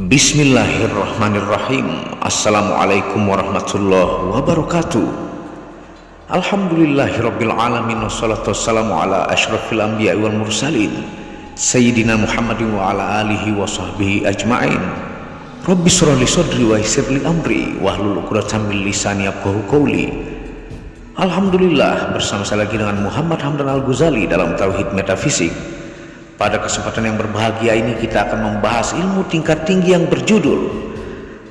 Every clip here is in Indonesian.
Bismillahirrahmanirrahim. Assalamualaikum warahmatullahi wabarakatuh. Alhamdulillahirabbil alamin wassalatu wassalamu ala asyrafil anbiya'i wal mursalin sayyidina Muhammadin wa ala alihi wa sahbihi ajma'in. Rabbi shrah li sadri wa yassir li amri wahlul 'uqdatam min lisani yafqahu qawli. Alhamdulillah, bersama saya lagi dengan Muhammad Hamdan Al-Ghazali dalam Tauhid Metafisik. Pada kesempatan yang berbahagia ini kita akan membahas ilmu tingkat tinggi yang berjudul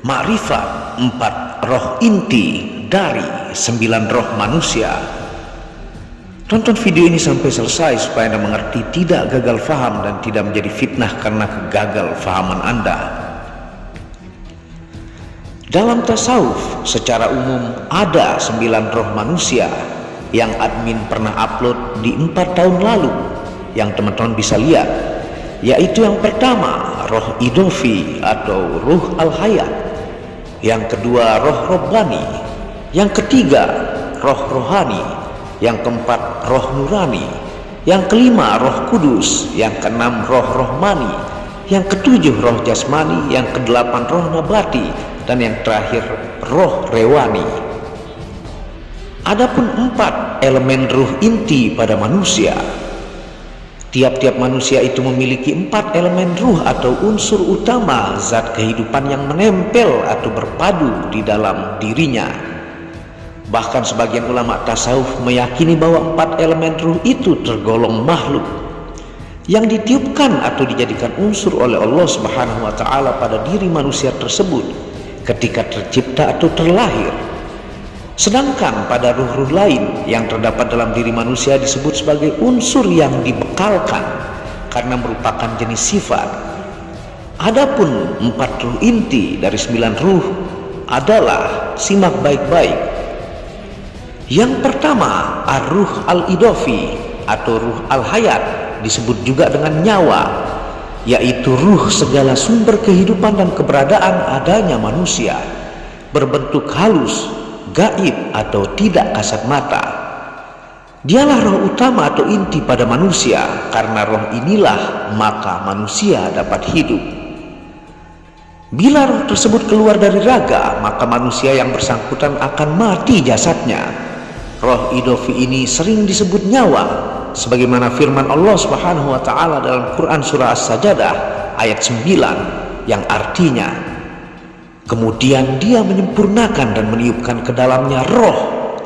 Ma'rifat 4 roh inti dari 9 roh manusia. Tonton video ini sampai selesai supaya Anda mengerti, tidak gagal faham dan tidak menjadi fitnah karena kegagal fahaman Anda. Dalam tasawuf secara umum ada 9 roh manusia yang admin pernah upload di 4 tahun lalu yang teman-teman bisa lihat, yaitu yang pertama roh idofi atau ruh al-hayat, yang kedua roh robbani, yang ketiga roh rohani, yang keempat roh nurani, yang kelima roh kudus, yang keenam roh rohmani, yang ketujuh roh jasmani, yang kedelapan roh nabati, dan yang terakhir roh rewani. Adapun 4 elemen ruh inti pada manusia, tiap-tiap manusia itu memiliki 4 elemen ruh atau unsur utama zat kehidupan yang menempel atau berpadu di dalam dirinya. Bahkan sebagian ulama tasawuf meyakini bahwa 4 elemen ruh itu tergolong makhluk yang ditiupkan atau dijadikan unsur oleh Allah Subhanahu wa taala pada diri manusia tersebut ketika tercipta atau terlahir. Sedangkan pada ruh-ruh lain yang terdapat dalam diri manusia disebut sebagai unsur yang dibekalkan karena merupakan jenis sifat. Adapun 4 ruh inti dari 9 ruh adalah, simak baik-baik. Yang pertama, ar-ruh al-idofi atau ruh al-hayat, disebut juga dengan nyawa, yaitu ruh segala sumber kehidupan dan keberadaan adanya manusia, berbentuk halus, gaib atau tidak kasat mata. Dialah roh utama atau inti pada manusia. Karena roh inilah maka manusia dapat hidup. Bila roh tersebut keluar dari raga, maka manusia yang bersangkutan akan mati jasadnya. Roh idofi ini sering disebut nyawa, sebagaimana firman Allah Subhanahu wa taala dalam Quran surah As-Sajdah ayat 9 yang artinya, kemudian dia menyempurnakan dan meniupkan ke dalamnya roh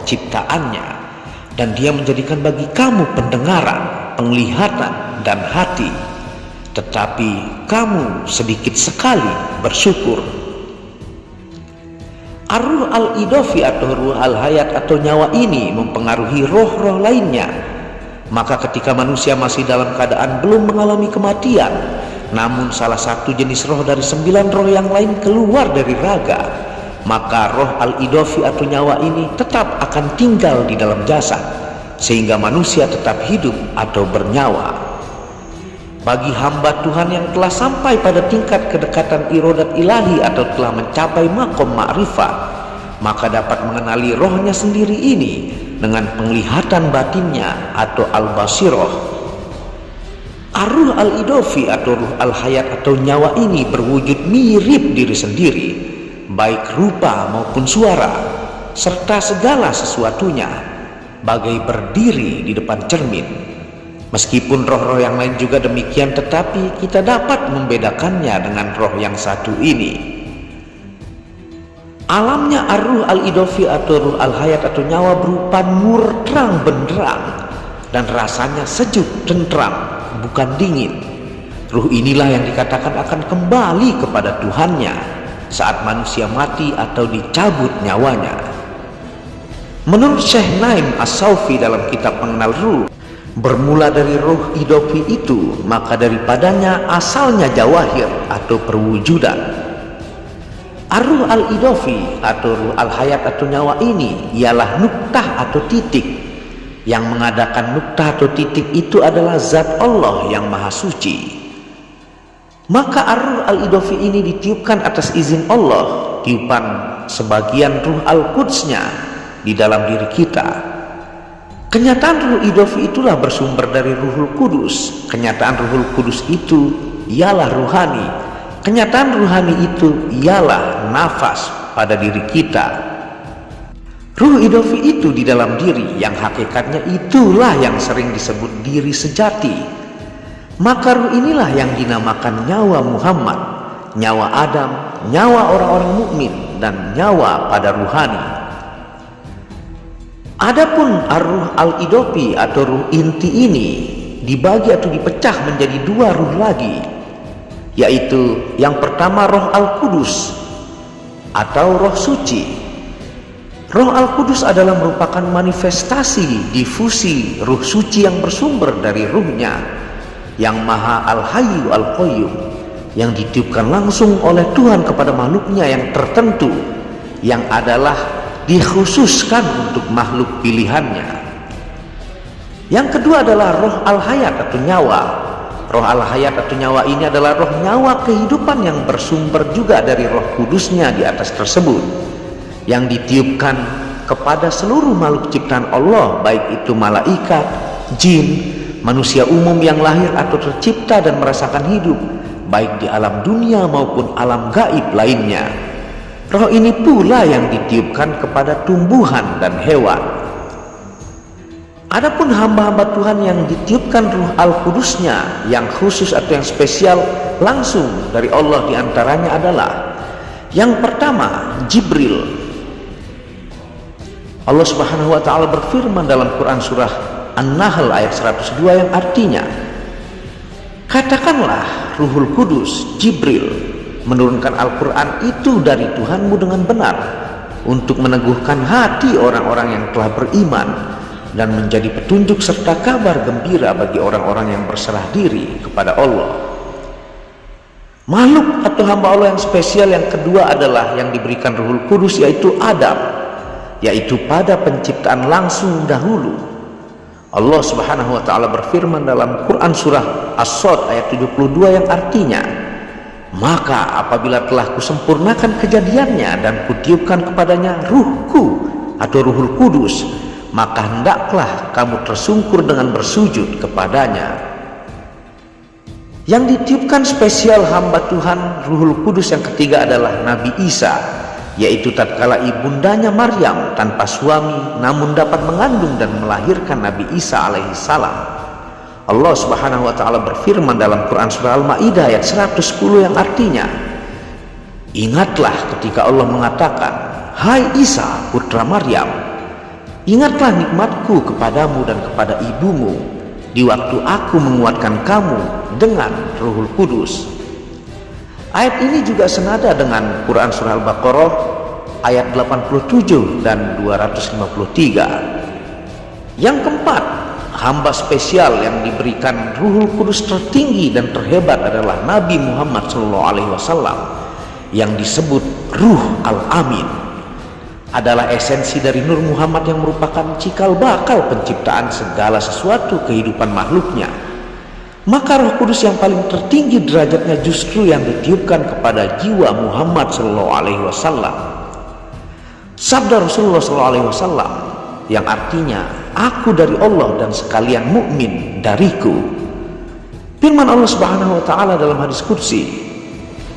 ciptaannya, dan dia menjadikan bagi kamu pendengaran, penglihatan, dan hati, tetapi kamu sedikit sekali bersyukur. Ar-ruh al-idofi atau ruh al-hayat atau nyawa ini mempengaruhi roh-roh lainnya. Maka ketika manusia masih dalam keadaan belum mengalami kematian, namun salah satu jenis roh dari 9 roh yang lain keluar dari raga, maka roh al-idofi atau nyawa ini tetap akan tinggal di dalam jasad, sehingga manusia tetap hidup atau bernyawa. Bagi hamba Tuhan yang telah sampai pada tingkat kedekatan irodat ilahi atau telah mencapai makom ma'rifat, maka dapat mengenali rohnya sendiri ini dengan penglihatan batinnya atau al-basiroh. Ar-ruh al-idofi atau ruh al-hayat atau nyawa ini berwujud mirip diri sendiri, baik rupa maupun suara, serta segala sesuatunya, bagai berdiri di depan cermin. Meskipun roh-roh yang lain juga demikian, tetapi kita dapat membedakannya dengan roh yang satu ini. Alamnya ar-ruh al-idofi atau ruh al-hayat atau nyawa berupa nur terang benderang dan rasanya sejuk tentram, bukan dingin. Ruh inilah yang dikatakan akan kembali kepada Tuhannya saat manusia mati atau dicabut nyawanya. Menurut Syekh Naim As-Saufi dalam kitab Mengenal Ruh, bermula dari ruh idofi itu, maka daripadanya asalnya jawahir atau perwujudan. Ar-ruh al-idofi atau ruh al-hayat atau nyawa ini ialah nuktah atau titik. Yang mengadakan nuktah atau titik itu adalah zat Allah yang maha suci. Maka ar-ruh al-idofi ini ditiupkan atas izin Allah, tiupan sebagian ruh al-qudsnya di dalam diri kita. Kenyataan ruh idofi itulah bersumber dari ruhul kudus. Kenyataan ruhul kudus itu ialah ruhani. kenyataan ruhani itu ialah nafas pada diri kita. Ruh idofi itu di dalam diri yang hakikatnya itulah yang sering disebut diri sejati. Maka ruh inilah yang dinamakan nyawa Muhammad, nyawa Adam, nyawa orang-orang mukmin, dan nyawa pada ruhani. Adapun ar-ruh al-idofi atau ruh inti ini dibagi atau dipecah menjadi dua ruh lagi, yaitu yang pertama roh al-Qudus atau roh suci. Roh al-Qudus adalah merupakan manifestasi difusi ruh suci yang bersumber dari ruhnya yang maha al-hayyu al-qayyum, yang ditiupkan langsung oleh Tuhan kepada makhluknya yang tertentu, yang adalah dikhususkan untuk makhluk pilihannya. Yang kedua adalah roh al-hayat atau nyawa. Roh al-hayat atau nyawa ini adalah roh nyawa kehidupan yang bersumber juga dari roh kudusnya di atas tersebut, yang ditiupkan kepada seluruh makhluk ciptaan Allah, baik itu malaikat, jin, manusia umum yang lahir atau tercipta dan merasakan hidup, baik di alam dunia maupun alam gaib lainnya. Roh ini pula yang ditiupkan kepada tumbuhan dan hewan. Adapun hamba-hamba Tuhan yang ditiupkan ruh al-Qudusnya yang khusus atau yang spesial langsung dari Allah, diantaranya adalah yang pertama Jibril. Allah Subhanahu wa ta'ala berfirman dalam Quran surah An-Nahl ayat 102 yang artinya, katakanlah Ruhul Kudus, Jibril, menurunkan Al-Quran itu dari Tuhanmu dengan benar untuk meneguhkan hati orang-orang yang telah beriman dan menjadi petunjuk serta kabar gembira bagi orang-orang yang berserah diri kepada Allah. Makhluk atau hamba Allah yang spesial yang kedua adalah yang diberikan Ruhul Kudus, yaitu Adam, yaitu pada penciptaan langsung dahulu. Allah Subhanahu wa ta'ala berfirman dalam Quran surah As-Sad ayat 72 yang artinya, maka apabila telah kusempurnakan kejadiannya dan kutiupkan kepadanya ruhku atau Ruhul Kudus, maka hendaklah kamu tersungkur dengan bersujud kepadanya. Yang ditiupkan spesial hamba Tuhan Ruhul Kudus yang ketiga adalah Nabi Isa, yaitu tatkala ibundanya Maryam tanpa suami namun dapat mengandung dan melahirkan Nabi Isa alaihi salam. Allah Subhanahu wa ta'ala berfirman dalam Quran surah Al-Maidah ayat 110 yang artinya, ingatlah ketika Allah mengatakan, hai Isa putra Maryam, ingatlah nikmatku kepadamu dan kepada ibumu di waktu aku menguatkan kamu dengan Ruhul Kudus. Ayat ini juga senada dengan Quran surah Al-Baqarah ayat 87 dan 253. Yang keempat, hamba spesial yang diberikan Ruhul Kudus tertinggi dan terhebat adalah Nabi Muhammad SAW, yang disebut Ruh Al-Amin, adalah esensi dari Nur Muhammad yang merupakan cikal bakal penciptaan segala sesuatu kehidupan makhluknya. Maka Roh Kudus yang paling tertinggi derajatnya justru yang ditiupkan kepada jiwa Muhammad SAW. Sabda Rasulullah SAW yang artinya, aku dari Allah dan sekalian mukmin dariku. Firman Allah Subhanahu wa ta'ala dalam hadis qudsi,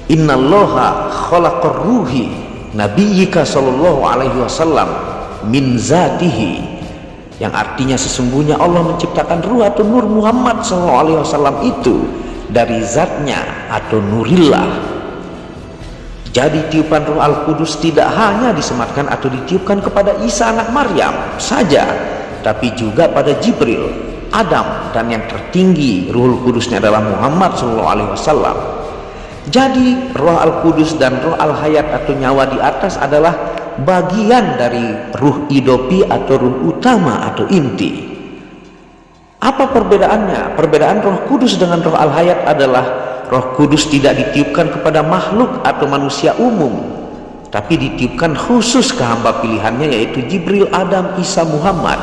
innallaha khalaqar ruhi nabiyyika sallallahu alaihi wasallam min zatihi, yang artinya sesungguhnya Allah menciptakan ruh atau nur Muhammad sallallahu alaihi wasallam itu dari zatnya atau nurillah. Jadi tiupan Ruh Al-Qudus tidak hanya disematkan atau ditiupkan kepada Isa anak Maryam saja, tapi juga pada Jibril, Adam, dan yang tertinggi Ruhul Kudusnya adalah Muhammad SAW. Jadi Roh Al-Qudus dan Roh Al-Hayat atau nyawa di atas adalah bagian dari ruh idopi atau ruh utama atau inti. Apa perbedaannya? Perbedaan Roh Kudus dengan Roh Al-Hayat adalah Roh Kudus tidak ditiupkan kepada makhluk atau manusia umum, tapi ditiupkan khusus ke hamba pilihannya, yaitu Jibril, Adam, Isa, Muhammad.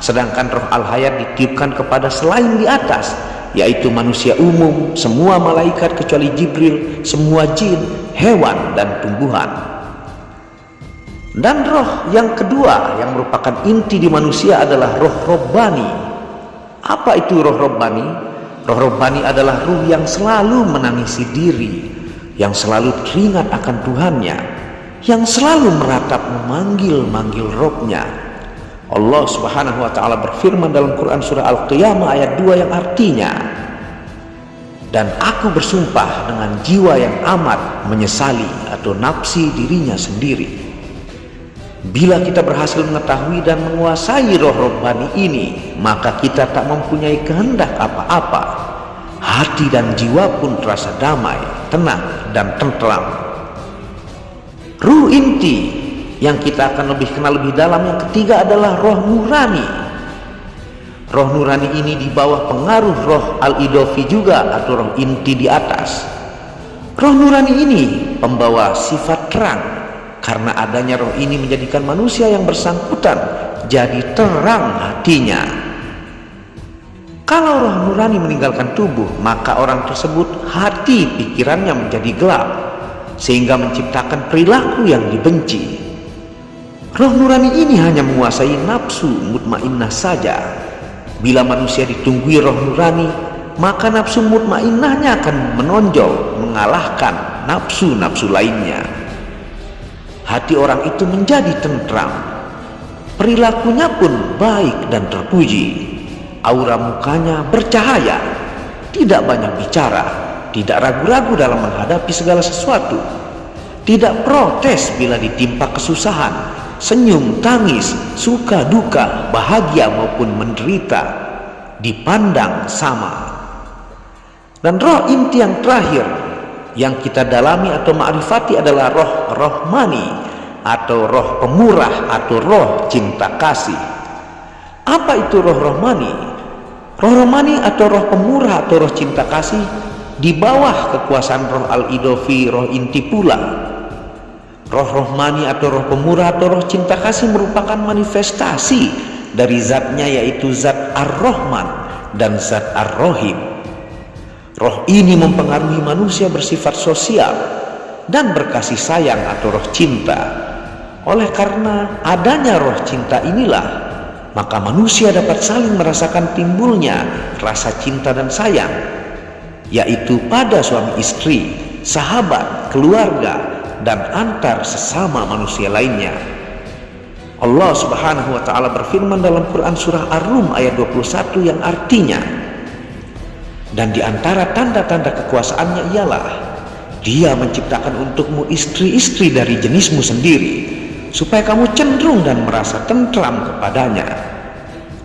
Sedangkan Roh Al-Hayat ditiupkan kepada selain di atas, yaitu manusia umum, semua malaikat kecuali Jibril, semua jin, hewan, dan tumbuhan. Dan roh yang kedua yang merupakan inti di manusia adalah roh Robbani. Apa itu roh Robbani? Roh Robbani adalah ruh yang selalu menangisi diri, yang selalu teringat akan Tuhannya, yang selalu meratap memanggil Robnya. Allah Subhanahu wa ta'ala berfirman dalam Quran surah Al-Qiyamah ayat 2 yang artinya, dan aku bersumpah dengan jiwa yang amat menyesali atau nafsi dirinya sendiri. Bila kita berhasil mengetahui dan menguasai roh Rabbani ini, maka kita tak mempunyai kehendak apa-apa. Hati dan jiwa pun terasa damai, tenang, dan tentram. Ruh inti yang kita akan lebih kenal lebih dalam yang ketiga adalah roh nurani. Roh nurani ini di bawah pengaruh roh al-idofi juga atau roh inti di atas. Roh nurani ini pembawa sifat terang, karena adanya roh ini menjadikan manusia yang bersangkutan jadi terang hatinya. Kalau roh nurani meninggalkan tubuh, maka orang tersebut hati pikirannya menjadi gelap, sehingga menciptakan perilaku yang dibenci. Roh nurani ini hanya menguasai nafsu mutmainnah saja. Bila manusia ditunggui roh nurani, maka nafsu mutmainnahnya akan menonjol, mengalahkan nafsu-nafsu lainnya. Hati orang itu menjadi tentram, perilakunya pun baik dan terpuji. Aura mukanya bercahaya, tidak banyak bicara, tidak ragu-ragu dalam menghadapi segala sesuatu, tidak protes bila ditimpa kesusahan, senyum, tangis, suka, duka, bahagia maupun menderita, dipandang sama. Dan roh inti yang terakhir yang kita dalami atau ma'rifati adalah roh rohmani atau roh pemurah atau roh cinta kasih. Apa itu roh rohmani? Roh rohmani atau roh pemurah atau roh cinta kasih di bawah kekuasaan roh al-idofi, roh inti pula. Roh rohmani atau roh pemurah atau roh cinta kasih merupakan manifestasi dari zatnya, yaitu zat ar-Rahman dan zat ar-Rahim. Roh ini mempengaruhi manusia bersifat sosial dan berkasih sayang atau roh cinta. Oleh karena adanya roh cinta inilah, maka manusia dapat saling merasakan timbulnya rasa cinta dan sayang, yaitu pada suami istri, sahabat, keluarga, dan antar sesama manusia lainnya. Allah Subhanahu wa ta'ala berfirman dalam Quran surah Ar-Rum ayat 21 yang artinya, dan di antara tanda-tanda kekuasaannya ialah Dia menciptakan untukmu istri-istri dari jenismu sendiri, supaya kamu cenderung dan merasa tentram kepadanya,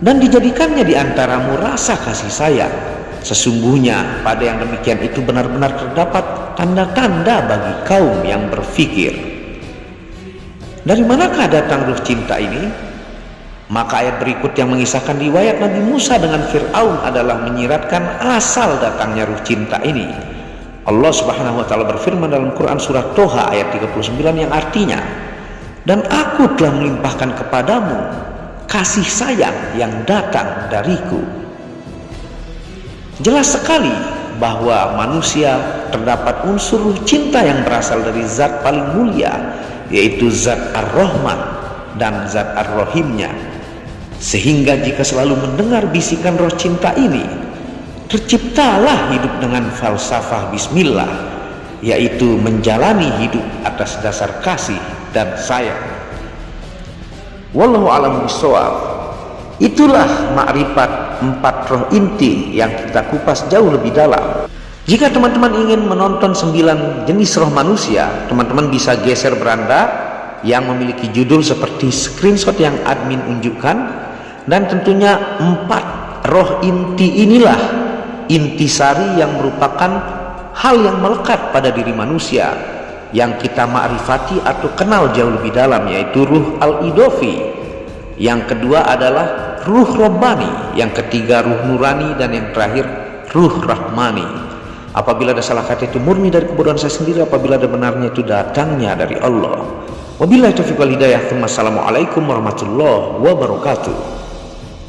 dan dijadikannya di antaramu rasa kasih sayang. Sesungguhnya pada yang demikian itu benar-benar terdapat tanda-tanda bagi kaum yang berfikir. Dari manakah datang ruh cinta ini? Maka ayat berikut yang mengisahkan riwayat Nabi Musa dengan Fir'aun adalah menyiratkan asal datangnya ruh cinta ini. Allah Subhanahu wa ta'ala berfirman dalam Quran surah Toha ayat 39 yang artinya, dan aku telah melimpahkan kepadamu kasih sayang yang datang dariku. Jelas sekali bahwa manusia terdapat unsur ruh cinta yang berasal dari zat paling mulia, yaitu zat ar-Rahman dan zat ar-Rahimnya. Sehingga jika selalu mendengar bisikan roh cinta ini, terciptalah hidup dengan falsafah bismillah, yaitu menjalani hidup atas dasar kasih dan sayang. Wallahu a'lam bishawab. Itulah makrifat 4 roh inti yang kita kupas jauh lebih dalam. Jika teman-teman ingin menonton 9 jenis roh manusia, teman-teman bisa geser beranda yang memiliki judul seperti screenshot yang admin unjukkan, dan tentunya 4 roh inti inilah intisari yang merupakan hal yang melekat pada diri manusia yang kita ma'rifati atau kenal jauh lebih dalam, yaitu ruh al-idofi. Yang kedua adalah ruh robbani, yang ketiga ruh nurani, dan yang terakhir ruh rahmani. Apabila ada salah kata itu murni dari kebodohan saya sendiri, apabila ada benarnya itu datangnya dari Allah. Wabillahi taufiq wal hidayah. Assalamualaikum warahmatullahi wabarakatuh.